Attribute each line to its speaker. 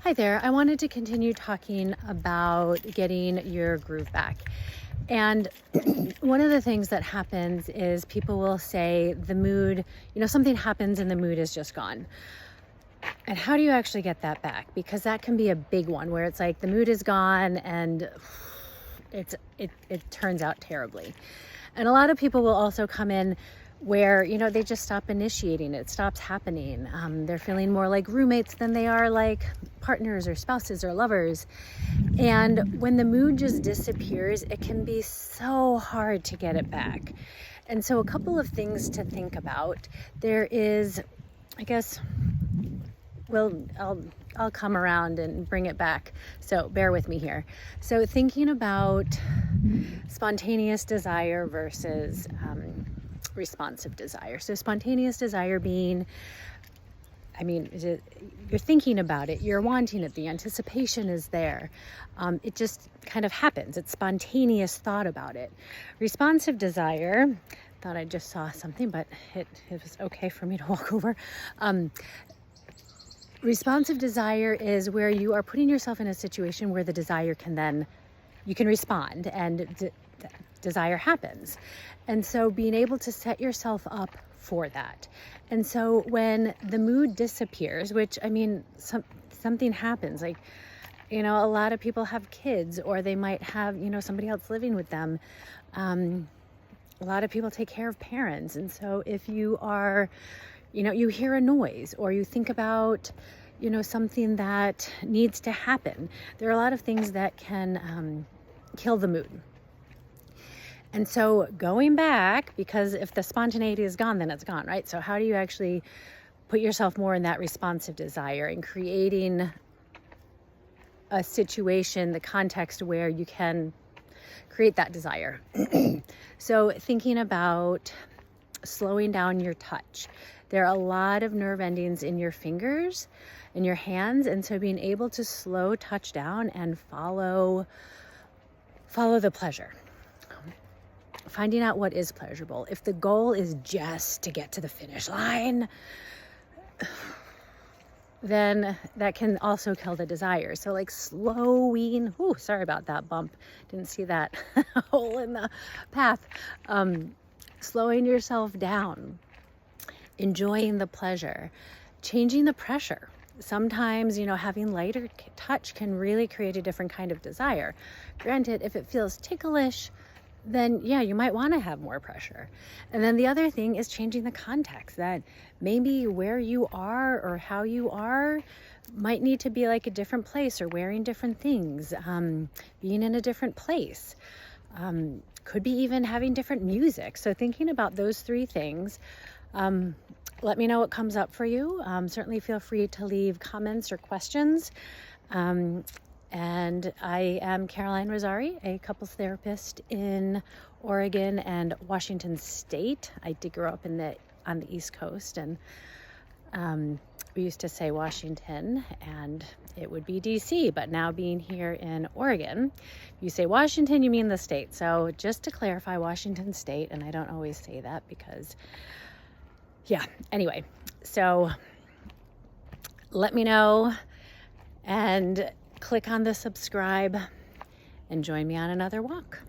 Speaker 1: Hi there. I wanted to continue talking about getting your groove back. And one of the things that happens is people will say the mood, something happens and the mood is just gone. And how do you actually get that back? Because that can be a big one where it's like the mood is gone and it turns out terribly. And a lot of people will also come in where, they just stop initiating. It stops happening. They're feeling more like roommates than they are like partners or spouses or lovers. And when the mood just disappears, it can be so hard to get it back. And so a couple of things to think about. There is, I guess, well, I'll come around and bring it back. So bear with me here. So thinking about spontaneous desire versus responsive desire. So spontaneous desire being, you're thinking about it, you're wanting it, the anticipation is there. It just kind of happens. It's spontaneous thought about it. Responsive desire, thought I just saw something, but it was okay for me to walk over. Responsive desire is where you are putting yourself in a situation where the desire you can respond and desire happens. And so being able to set yourself up for that. And so when the mood disappears, which something happens, like, a lot of people have kids or they might have, somebody else living with them. A lot of people take care of parents. And so if you are, you hear a noise or you think about, something that needs to happen, there are a lot of things that can kill the mood. And so going back, because if the spontaneity is gone, then it's gone, right? So how do you actually put yourself more in that responsive desire and creating a situation, the context where you can create that desire? So thinking about slowing down your touch. There are a lot of nerve endings in your fingers, in your hands. And so being able to slow touch down and follow the pleasure. Finding out what is pleasurable. If the goal is just to get to the finish line, then that can also kill the desire. So like slowing, sorry about that bump. Didn't see that hole in the path. Slowing yourself down, enjoying the pleasure, changing the pressure. Sometimes, having lighter touch can really create a different kind of desire. Granted, if it feels ticklish, then yeah, you might want to have more pressure. And then the other thing is changing the context, that maybe where you are or how you are might need to be like a different place, or wearing different things, being in a different place. Could be even having different music. So thinking about those three things. Let me know what comes up for you. Certainly feel free to leave comments or questions. And I am Caroline Resari, a couples therapist in Oregon and Washington State. I did grow up on the East Coast, and we used to say Washington, and it would be DC. But now being here in Oregon, you say Washington, you mean the state. So just to clarify, Washington State, and I don't always say that because, anyway. So let me know and click on the subscribe and join me on another walk.